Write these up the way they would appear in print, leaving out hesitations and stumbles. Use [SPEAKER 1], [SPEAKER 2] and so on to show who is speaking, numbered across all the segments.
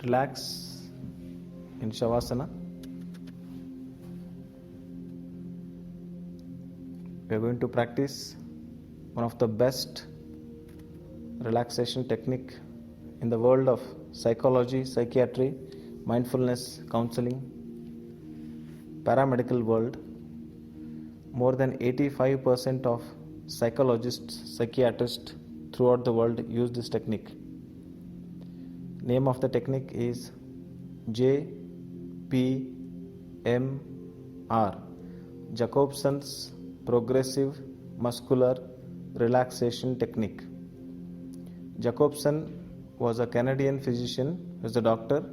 [SPEAKER 1] Relax in Shavasana. We are going to practice one of the best relaxation technique in the world of psychology, psychiatry, mindfulness, counseling, paramedical world. More than 85% of psychologists, psychiatrists throughout the world use this technique. Name of the technique is JPMR, Jacobson's Progressive Muscular Relaxation Technique. Jacobson was a Canadian physician, was a doctor,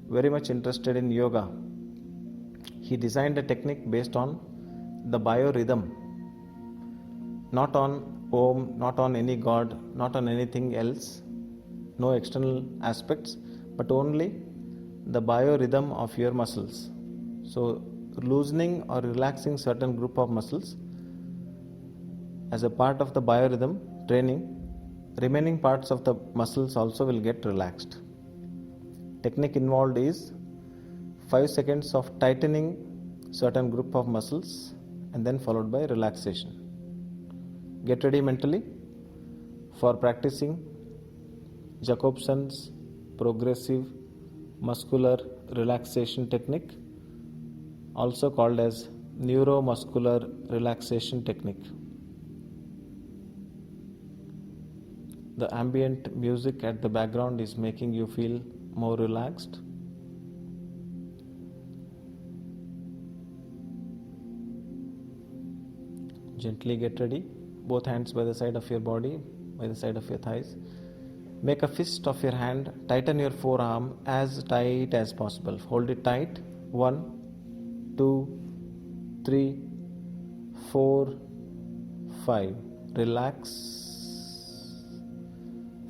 [SPEAKER 1] very much interested in yoga. He designed a technique based on the biorhythm, not on Om, not on any god, not on anything else, no external aspects, but only the biorhythm of your muscles. So loosening or relaxing certain group of muscles as a part of the biorhythm training, remaining parts of the muscles also will get relaxed. Technique involved is 5 seconds of tightening certain group of muscles and then followed by relaxation. Get ready mentally for practicing Jacobson's Progressive Muscular Relaxation Technique, also called as Neuromuscular Relaxation Technique. The ambient music at the background is making you feel more relaxed. Gently get ready. Both hands by the side of your body, by the side of your thighs. Make a fist of your hand. Tighten your forearm as tight as possible. Hold it tight. 1, 2, 3, 4, 5. Relax.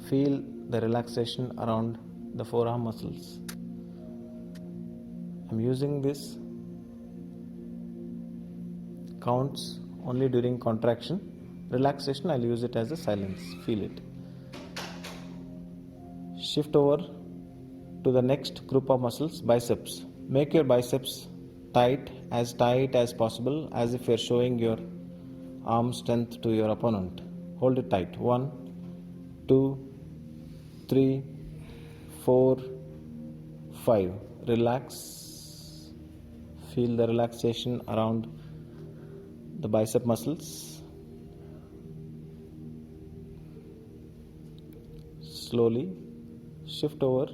[SPEAKER 1] Feel the relaxation around the forearm muscles. I'm using this counts only during contraction. Relaxation, I'll use it as a silence. Feel it. Shift over to the next group of muscles, biceps. Make your biceps tight as possible, as if you're showing your arm strength to your opponent. Hold it tight. 1, 2, 3, 4, 5. Relax. Feel the relaxation around the bicep muscles. Slowly shift over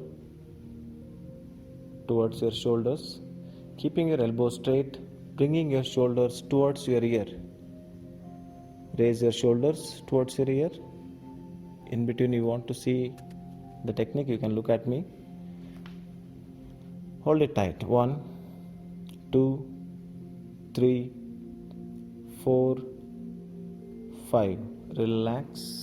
[SPEAKER 1] towards your shoulders, keeping your elbows straight, bringing your shoulders towards your ear. Raise your shoulders towards your ear. In between, you want to see the technique, you can look at me. Hold it tight. 1, 2, 3, 4, 5. Relax.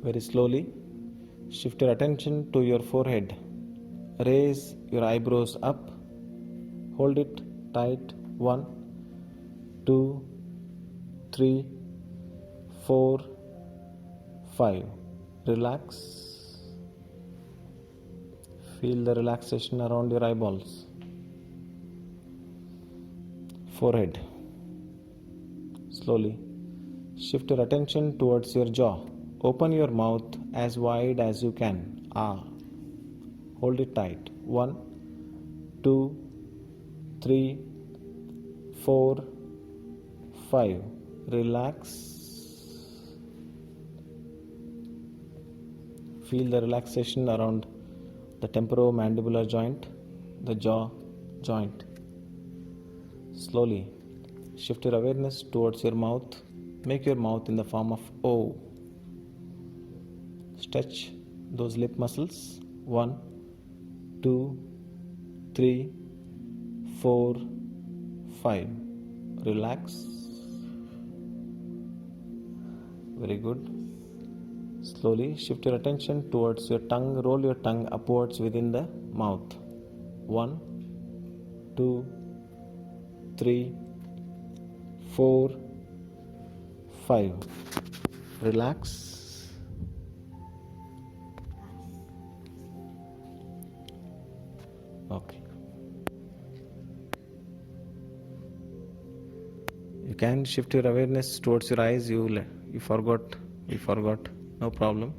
[SPEAKER 1] Very slowly shift your attention to your forehead. Raise your eyebrows up. Hold it tight. 1, 2, 3, 4, 5. Relax. Feel the relaxation around your eyeballs. Forehead. Slowly shift your attention towards your jaw. Open your mouth as wide as you can. Hold it tight. 1, 2, 3, 4, 5. Relax. Feel the relaxation around the temporomandibular joint, the jaw joint. Slowly shift your awareness towards your mouth. Make your mouth in the form of O. Stretch those lip muscles. 1, 2, 3, 4, 5. Relax. Very good. Slowly shift your attention towards your tongue. Roll your tongue upwards within the mouth. 1, 2, 3, 4, 5. Relax. can shift your awareness towards your eyes. You forgot, no problem.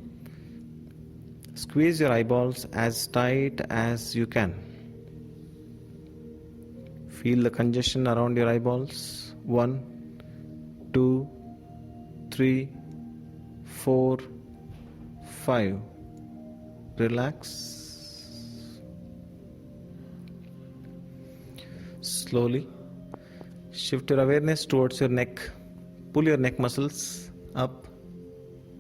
[SPEAKER 1] Squeeze your eyeballs as tight as you can. Feel the congestion around your eyeballs. 1, 2, 3, 4, 5. Relax. Slowly shift your awareness towards your neck. Pull your neck muscles up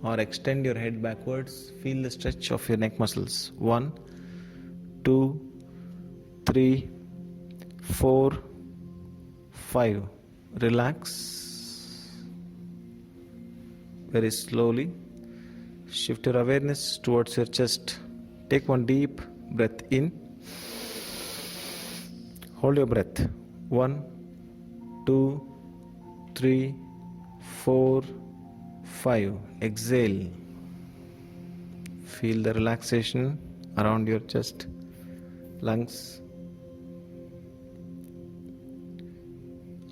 [SPEAKER 1] or extend your head backwards. Feel the stretch of your neck muscles. 1, 2, 3, 4, 5. Relax. Very slowly shift your awareness towards your chest. Take one deep breath in. Hold your breath. 1, 2, 3, 4, 5. Exhale. Feel the relaxation around your chest, lungs.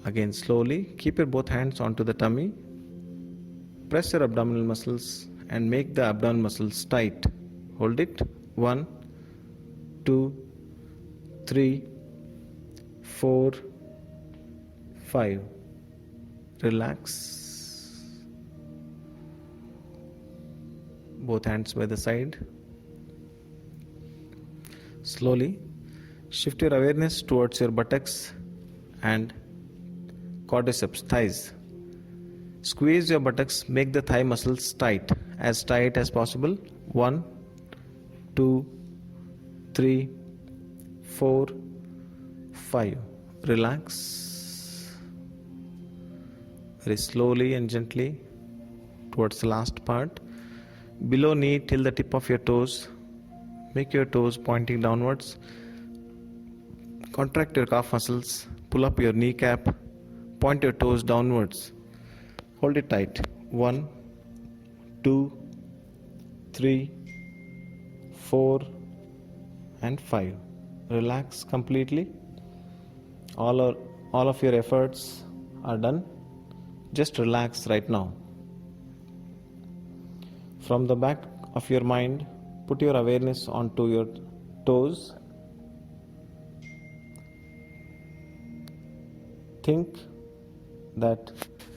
[SPEAKER 1] Again, slowly keep your both hands onto the tummy. Press your abdominal muscles and make the abdominal muscles tight. Hold it. 1, 2, 3, 4, 5. Relax. Both hands by the side. Slowly shift your awareness towards your buttocks and quadriceps, thighs. Squeeze your buttocks, make the thigh muscles tight as possible. 1, 2, 3, 4, 5. Relax. Very slowly and gently towards the last part. Below knee till the tip of your toes. Make your toes pointing downwards. Contract your calf muscles. Pull up your kneecap. Point your toes downwards. Hold it tight. 1, 2, 3, 4, and 5. Relax completely. All of your efforts are done. Just relax right now. From the back of your mind, put your awareness onto your toes. Think that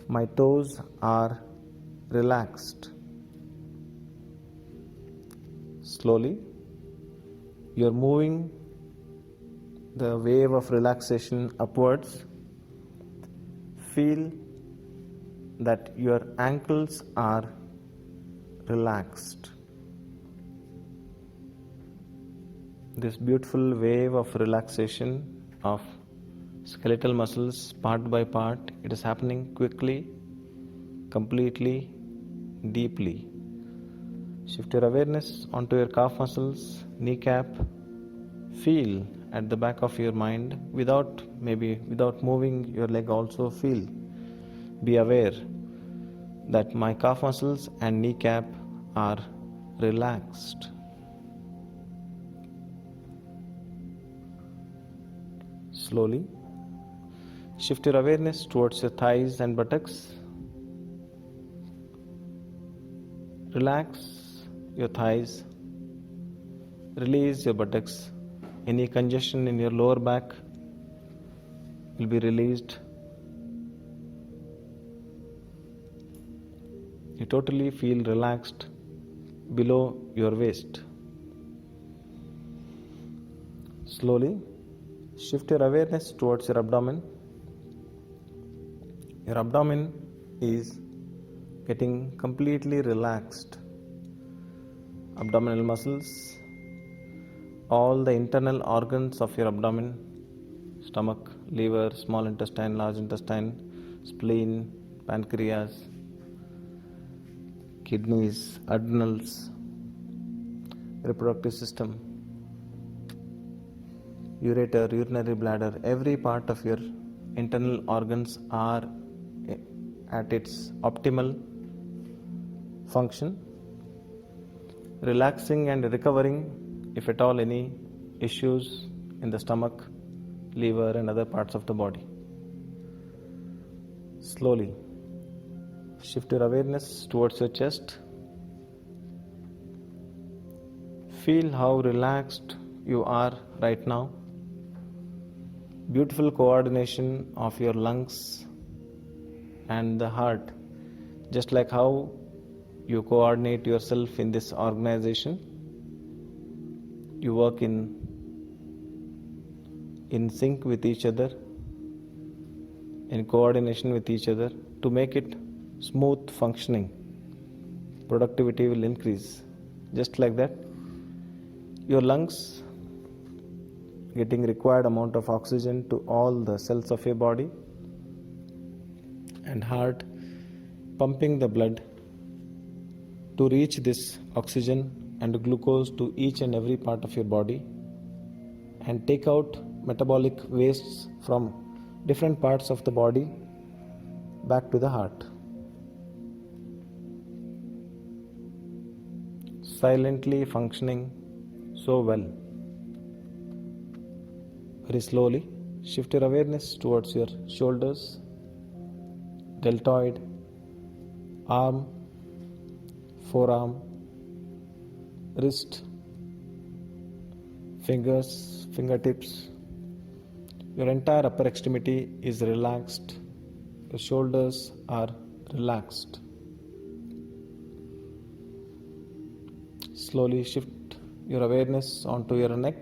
[SPEAKER 1] my toes are relaxed. Slowly, you're moving the wave of relaxation upwards. Feel that your ankles are relaxed. This beautiful wave of relaxation of skeletal muscles part by part, it is happening quickly, completely, deeply. Shift your awareness onto your calf muscles, kneecap. Feel at the back of your mind without moving your leg also. Feel. Be aware that my calf muscles and kneecap are relaxed. Slowly shift your awareness towards your thighs and buttocks. Relax your thighs. Release your buttocks. Any congestion in your lower back will be released. You totally feel relaxed below your waist. Slowly shift your awareness towards your abdomen. Your abdomen is getting completely relaxed. Abdominal muscles, all the internal organs of your abdomen, stomach, liver, small intestine, large intestine, spleen, pancreas, kidneys, adrenals, reproductive system, ureter, urinary bladder, every part of your internal organs are at its optimal function, relaxing and recovering if at all any issues in the stomach, liver and other parts of the body. Slowly shift your awareness towards your chest. Feel how relaxed you are right now. Beautiful coordination of your lungs and the heart, just like how you coordinate yourself in this organization. You work in sync with each other, in coordination with each other to make it smooth functioning. Productivity will increase. Just like that, your lungs getting required amount of oxygen to all the cells of your body, and heart pumping the blood to reach this oxygen and glucose to each and every part of your body and take out metabolic wastes from different parts of the body back to the heart. Silently functioning so well. Very slowly shift your awareness towards your shoulders, deltoid, arm, forearm, wrist, fingers, fingertips. Your entire upper extremity is relaxed. Your shoulders are relaxed. Slowly shift your awareness onto your neck.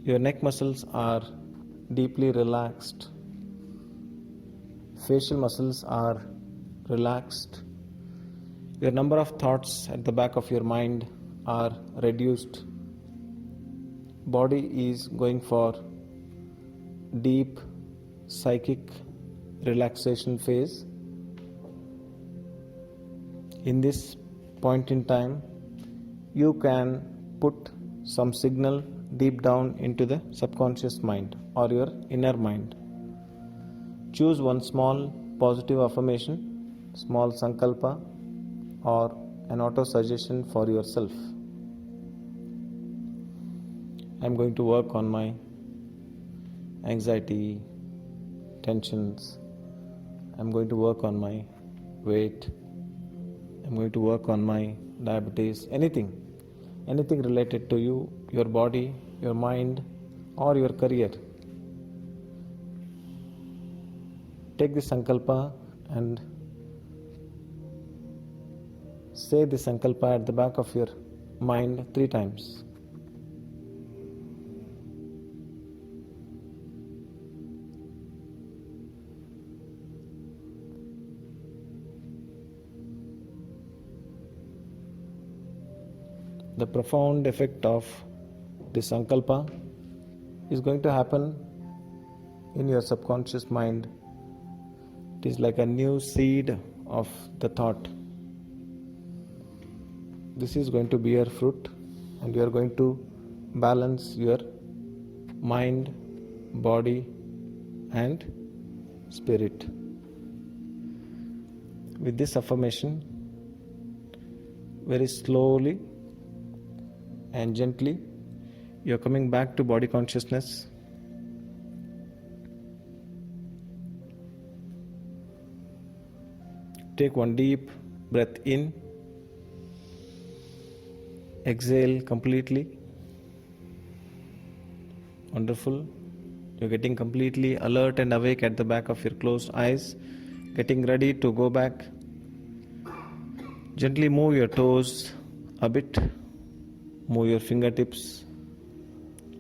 [SPEAKER 1] Your neck muscles are deeply relaxed. Facial muscles are relaxed. Your number of thoughts at the back of your mind are reduced. Body is going for deep psychic relaxation phase. In this point in time, you can put some signal deep down into the subconscious mind or your inner mind. Choose one small positive affirmation, small sankalpa, or an auto suggestion for yourself. I am going to work on my anxiety, tensions. I am going to work on my weight. I am going to work on my diabetes. Anything related to you, your body, your mind, or your career. Take this sankalpa and say this sankalpa at the back of your mind 3 times. The profound effect of this sankalpa is going to happen in your subconscious mind. It is like a new seed of the thought. This is going to bear fruit, and you are going to balance your mind, body, and spirit. With this affirmation, very slowly and gently, you are coming back to body consciousness. Take one deep breath in. Exhale completely. Wonderful. You're getting completely alert and awake at the back of your closed eyes, getting ready to go back. Gently move your toes a bit. Move your fingertips.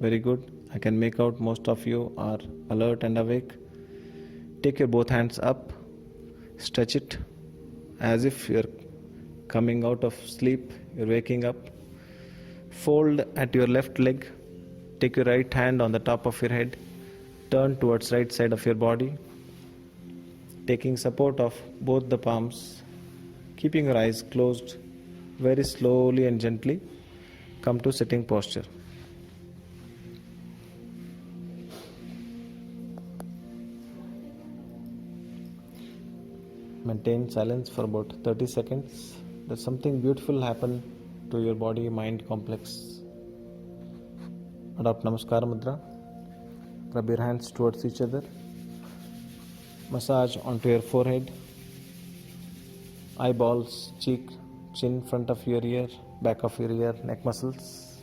[SPEAKER 1] Very good. I can make out most of you are alert and awake. Take your both hands up. Stretch it as if you're coming out of sleep. You're waking up. Fold at your left leg. Take your right hand on the top of your head. Turn towards right side of your body. Taking support of both the palms. Keeping your eyes closed. Very slowly and gently come to sitting posture. Maintain silence for about 30 seconds. Let something beautiful happen to your body mind complex. Adopt Namaskar Mudra. Rub your hands towards each other. Massage onto your forehead, eyeballs, cheek, chin, front of your ear, back of your ear, neck muscles.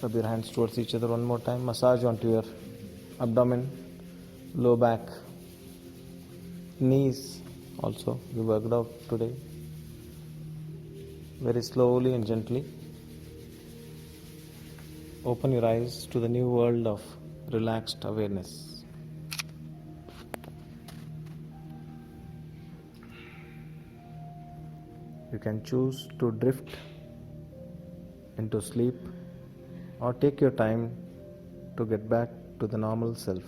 [SPEAKER 1] Rub your hands towards each other one more time. Massage onto your abdomen, low back, knees. Also, you worked out today. Very slowly and gently. Open your eyes to the new world of relaxed awareness. You can choose to drift into sleep or take your time to get back to the normal self.